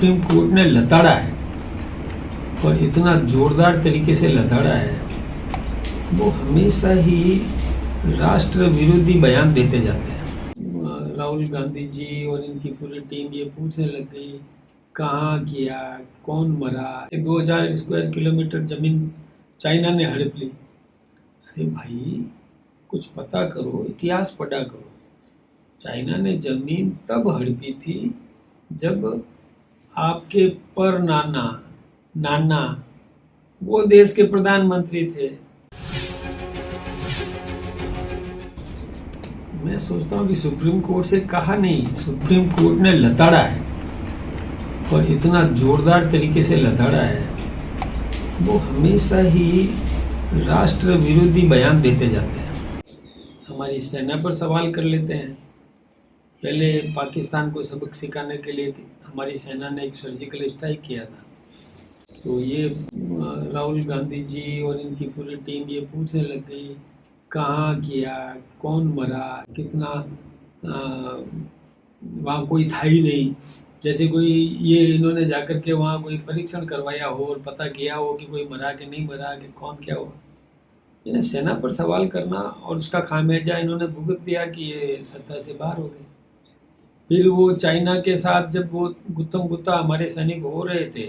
Supreme court ने लताड़ा है और इतना जोरदार तरीके से लताड़ा है, वो हमेशा ही राष्ट्र विरोधी बयान देते जाते हैं। राहुल गांधी जी और इनकी पूरी टीम ये पूछने लग गई कहाँ किया, कौन मरा, 2000 स्क्वायर किलोमीटर जमीन चाइना ने हड़प ली। अरे भाई, कुछ पता करो, इतिहास पढ़ा करो। चाइना ने जमीन तब हड़पी थी जब आपके पर नाना वो देश के प्रधानमंत्री थे। मैं सोचता हूँ कि सुप्रीम कोर्ट से कहा नहीं, सुप्रीम कोर्ट ने लताड़ा है और इतना जोरदार तरीके से लताड़ा है, वो हमेशा ही राष्ट्र विरोधी बयान देते जाते हैं। हमारी सेना पर सवाल कर लेते हैं। पहले पाकिस्तान को सबक सिखाने के लिए हमारी सेना ने एक सर्जिकल स्ट्राइक किया था, तो ये राहुल गांधी जी और इनकी पूरी टीम ये पूछने लग गई कहाँ किया, कौन मरा, कितना, वहाँ कोई था ही नहीं। जैसे कोई ये इन्होंने जाकर के वहाँ कोई परीक्षण करवाया हो और पता किया हो कि कोई मरा कि नहीं मरा, कि कौन क्या हुआ। इन्हें सेना पर सवाल करना और उसका खामियाजा इन्होंने भुगत लिया कि ये सत्ता से बाहर हो गए। फिर वो चाइना के साथ जब वो गुत्थम गुत्था हमारे सैनिक हो रहे थे,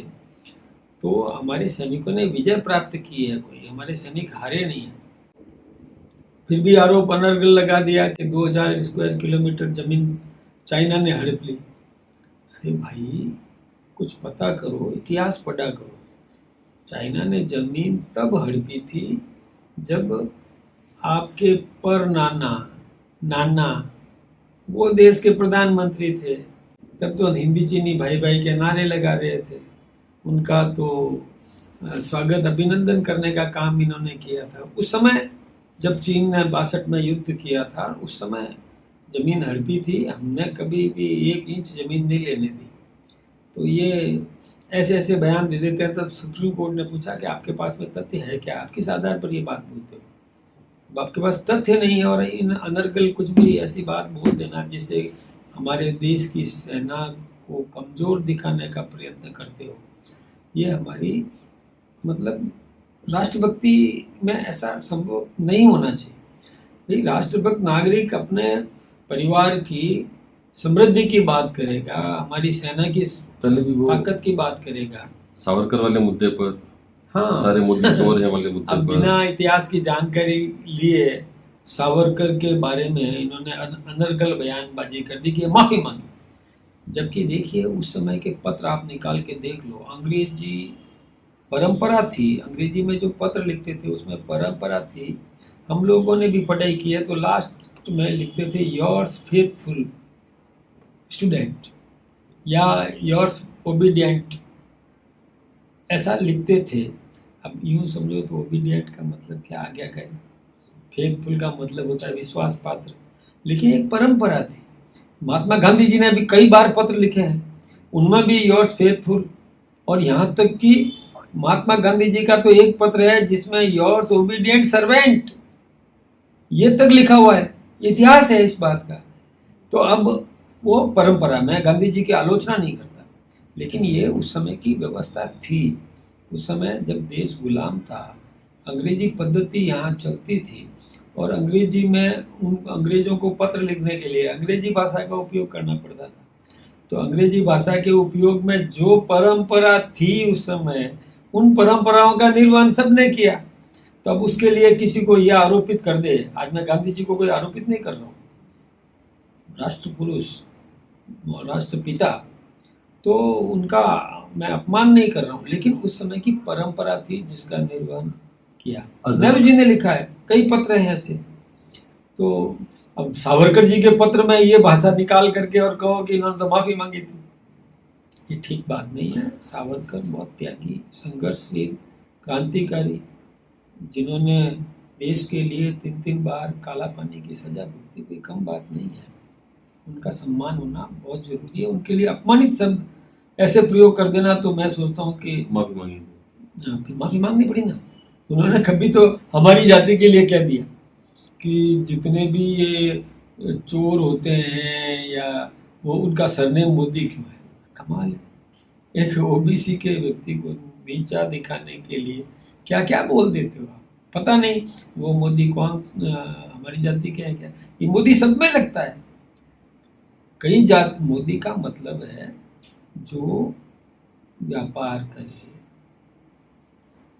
तो हमारे सैनिकों ने विजय प्राप्त की है, कोई हमारे सैनिक हारे नहीं है। फिर भी आरोप अनर्गल लगा दिया कि 2000 स्क्वायर किलोमीटर जमीन चाइना ने हड़प ली। अरे भाई, कुछ पता करो, इतिहास पढ़ा करो। चाइना ने जमीन तब हड़पी थी जब आपके पर नाना वो देश के प्रधानमंत्री थे। तब तो हिंदी चीनी भाई भाई के नारे लगा रहे थे। उनका तो स्वागत अभिनंदन करने का काम इन्होंने किया था। उस समय जब चीन ने 62 में युद्ध किया था, उस समय जमीन हड़पी थी, हमने कभी भी 1 इंच जमीन नहीं लेने दी। तो ये ऐसे ऐसे बयान दे देते हैं। तब सुप्रीम कोर्ट ने पूछा कि आपके पास में तथ्य है क्या, आप किस आधार पर ये बात बोलते हो? अब आपके पास तथ्य नहीं है और इन अनर्गल कुछ भी ऐसी बात बोल देना जिससे हमारे देश की सेना को कमज़ोर दिखाने का प्रयत्न करते हो, ये हमारी मतलब राष्ट्रभक्ति में ऐसा संभव नहीं होना चाहिए। भाई, राष्ट्रभक्त नागरिक अपने परिवार की समृद्धि की बात करेगा, हमारी सेना की ताकत की बात करेगा। सावरकर वाले मुद्दे पर, हाँ, सारे मुद्दे चोर हैं वाले मुद्दे अब पर बिना इतिहास की जानकारी लिए सावरकर के बारे में इन्होंने अनर्गल बयानबाजी कर दी कि माफ़ी मांगी। जबकि देखिए, उस समय के पत्र आप निकाल के देख लो, अंग्रेजी परंपरा थी। अंग्रेजी में जो पत्र लिखते थे उसमें परंपरा थी। हम लोगों ने भी पढ़ाई की है, तो लास्ट में लिखते थे योर्स फेथफुल स्टूडेंट या योर्स ओबीडियंट, ऐसा लिखते थे। अब यूँ समझो तो ओबीडियंट का मतलब क्या, आज्ञा का, फेथफुल का मतलब होता है विश्वास पात्र। लेकिन एक परंपरा थी। महात्मा गांधी जी ने भी कई बार पत्र लिखे हैं, उनमें भी योर्स फेथफुल, और यहाँ तक कि महात्मा गांधी जी का तो एक पत्र है जिसमें योर्स ओबीडियंट सर्वेंट ये तक लिखा हुआ है। इतिहास है इस बात का। तो अब वो परंपरा, मैं गांधी जी की आलोचना नहीं करता, लेकिन ये उस समय की व्यवस्था थी। उस समय जब देश गुलाम था, अंग्रेजी पद्धति यहाँ चलती थी और अंग्रेजी में उन अंग्रेजों को पत्र लिखने के लिए अंग्रेजी भाषा का उपयोग करना पड़ता था। तो अंग्रेजी भाषा के उपयोग में जो परंपरा थी उस समय, उन परंपराओं का निर्वहन सबने किया। तो अब उसके लिए किसी को यह आरोपित कर दे, आज मैं गांधी जी को कोई आरोपित नहीं कर रहा हूँ, राष्ट्र पुरुष, राष्ट्रपिता, तो उनका मैं अपमान नहीं कर रहा हूँ, लेकिन उस समय की परंपरा थी जिसका निर्वहन किया। नेहरू जी ने लिखा है, कई पत्र हैं ऐसे। तो अब सावरकर जी के पत्र में ये भाषा निकाल करके और कहो कि इन्होंने तो माफ़ी मांगी थी, ये ठीक बात नहीं है। सावरकर बहुत त्यागी, संघर्षशील, क्रांतिकारी, जिन्होंने देश के लिए 3 बार काला पानी की सजा भुगती, कोई कम बात नहीं है। उनका सम्मान होना बहुत जरूरी है। उनके लिए अपमानित शब्द ऐसे प्रयोग कर देना, तो मैं सोचता हूँ कि माफी मांगी, फिर माफ़ी मांगनी पड़ी ना। उन्होंने कभी तो हमारी जाति के लिए क्या दिया कि जितने भी ये चोर होते हैं या वो, उनका सरनेम मोदी क्यों है? कमाल है। एक ओबीसी के व्यक्ति को नीचा दिखाने के लिए क्या क्या बोल देते हो आप, पता नहीं वो मोदी कौन हमारी जाति के है क्या, ये मोदी सब में लगता है। कई जात मोदी का मतलब है जो व्यापार करे,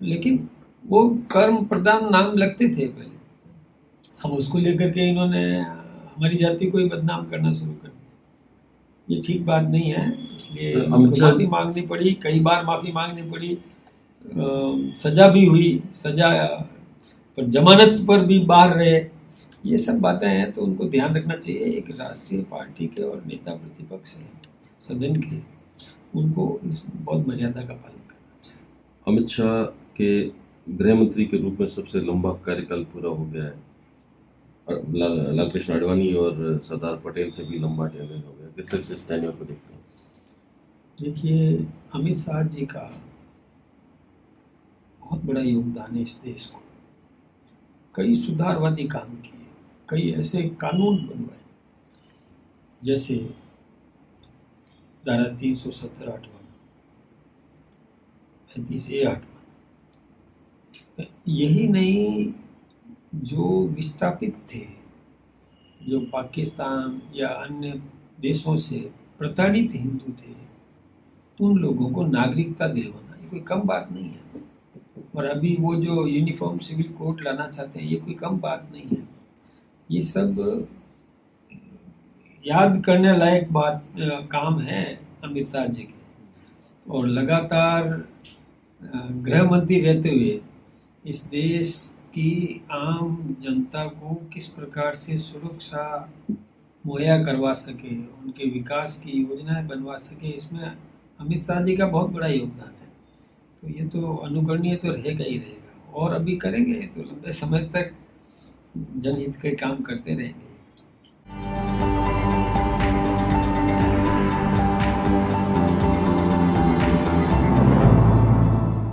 लेकिन वो कर्म प्रधान नाम लगते थे पहले, अब उसको लेकर के इन्होंने हमारी जाति को ही बदनाम करना शुरू कर दिया। ये ठीक बात नहीं है, इसलिए अमित उनको शाह माफी मांगनी पड़ी, कई बार माफी मांगनी पड़ी, सजा भी हुई, सजा पर जमानत पर भी बाहर रहे। ये सब बातें हैं तो उनको ध्यान रखना चाहिए, एक राष्ट्रीय पार्टी के और नेता प्रतिपक्ष हैं सदन के, उनको इस बहुत मर्यादा का पालन करना चाहिए। अमित शाह के गृह मंत्री के रूप में सबसे लंबा कार्यकाल पूरा हो गया है। लालकृष्ण आडवाणी और सरदार पटेल से भी लंबा टेन्योर हो गया। किस तरह से इस टेन्योर को देखते हैं? देखिए, अमित शाह जी का बहुत बड़ा योगदान है इस देश को, कई सुधारवादी काम किए, कई ऐसे कानून बनवाए, जैसे धारा 370 हटवाना, 35A हटवाना। यही नहीं, जो विस्थापित थे, जो पाकिस्तान या अन्य देशों से प्रताड़ित हिंदू थे, उन लोगों को नागरिकता दिलवाना, ये कोई कम बात नहीं है। और अभी वो जो यूनिफॉर्म सिविल कोड लाना चाहते हैं, ये कोई कम बात नहीं है। ये सब याद करने लायक बात काम है अमित शाह जी के। और लगातार गृह मंत्री रहते हुए इस देश की आम जनता को किस प्रकार से सुरक्षा मुहैया करवा सके, उनके विकास की योजनाएं बनवा सके, इसमें अमित शाह जी का बहुत बड़ा योगदान है। तो ये तो अनुकरणीय तो रहेगा ही रहेगा, और अभी करेंगे तो लंबे समय तक जनहित के काम करते रहेंगे।